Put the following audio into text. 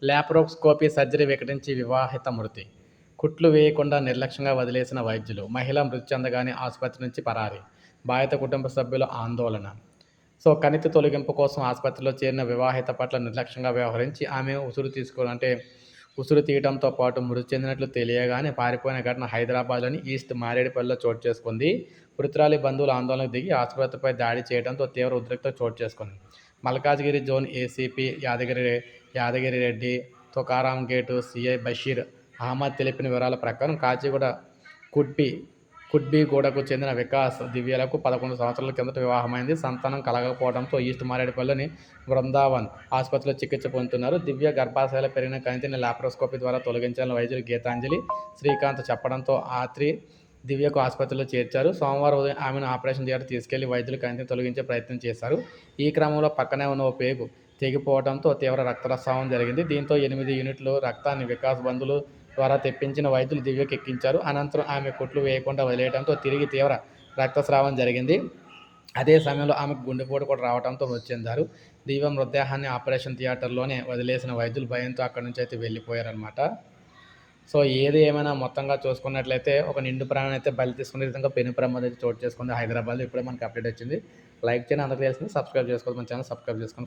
Laparoscopy surgery వికటించి వివాహిత మృతి. కుట్లు వేయకుండా నిర్లక్ష్యంగా వదిలేసిన వైద్యులు. మహిళ మృతి చెందగానే ఆసుపత్రి నుంచి పరారీ. బాధిత కుటుంబ సభ్యుల ఆందోళన. కణితి తొలగింపు కోసం ఆసుపత్రిలో చేరిన వివాహిత పట్ల నిర్లక్ష్యంగా వ్యవహరించి ఆమె ఉసురు తీయడంతో పాటు మృతి చెందినట్లు తెలియగానే పారిపోయిన ఘటన హైదరాబాద్లోని ఈస్ట్ మారేడుపల్లిలో చోటు చేసుకుంది. మృతురాలి బంధువులు ఆందోళనకు దిగి ఆసుపత్రిపై దాడి చేయడంతో తీవ్ర ఉద్రిక్తత చోటు చేసుకుంది. Malkajgiri zone ACP Yadagiri Reddy, Tukaram gate CI Basheer Ahmed తెలిపిన వివరాల ప్రకారం కాచిగూడ కుడ్బిగూడకు చెందిన వికాస్, దివ్యలకు 11 సంవత్సరాల కిందట వివాహమైంది. సంతానం కలగకపోవడంతో ఈస్ట్ మారేడుపల్లిలోని బృందావన్ ఆసుపత్రిలో చికిత్స పొందుతున్నారు. దివ్య గర్భాశయాల పెరిగిన కణితిని లాప్రోస్కోపీ ద్వారా తొలగించాలని వైద్యులు గీతాంజలి, శ్రీకాంత్ చెప్పడంతో ఆత్రి దివ్యకు ఆసుపత్రిలో చేర్చారు. సోమవారం ఉదయం ఆమెను ఆపరేషన్ థియేటర్ తీసుకెళ్లి వైద్యులు కణితిని తొలగించే ప్రయత్నం చేశారు. ఈ క్రమంలో పక్కనే ఉన్న ఓ పేగు తెగిపోవడంతో తీవ్ర రక్తస్రావం జరిగింది. దీంతో 8 యూనిట్ల రక్తాన్ని వికాస్ బంధువుల ద్వారా తెప్పించిన వైద్యులు దివ్యకు ఎక్కించారు. అనంతరం ఆమె కుట్లు వేయకుండా వదిలేయడంతో తిరిగి తీవ్ర రక్తస్రావం జరిగింది. అదే సమయంలో ఆమెకు గుండెపోటు కూడా రావడంతో మృతి చెందారు. దివ్య మృతదేహాన్ని ఆపరేషన్ థియేటర్లోనే వదిలేసిన వైద్యులు భయంతో అక్కడి నుంచి అయితే వెళ్ళిపోయారనమాట. ఏది ఏమైనా మొత్తంగా చూసుకున్నట్లయితే ఒక నిండు ప్రాణాన్ని అయితే బలి తీసుకునే విధంగా పెను ప్రమాదం అయితే చోటు చేసుకుంది హైదరాబాద్లో. ఇప్పుడే మనకి అప్డేట్ వచ్చింది. లైక్ చేయండి, అందరికీ తెలిసింది. సబ్స్క్రైబ్ చేసుకోవాలి, మన ఛానల్ సబ్స్క్రైబ్ చేసుకోండి.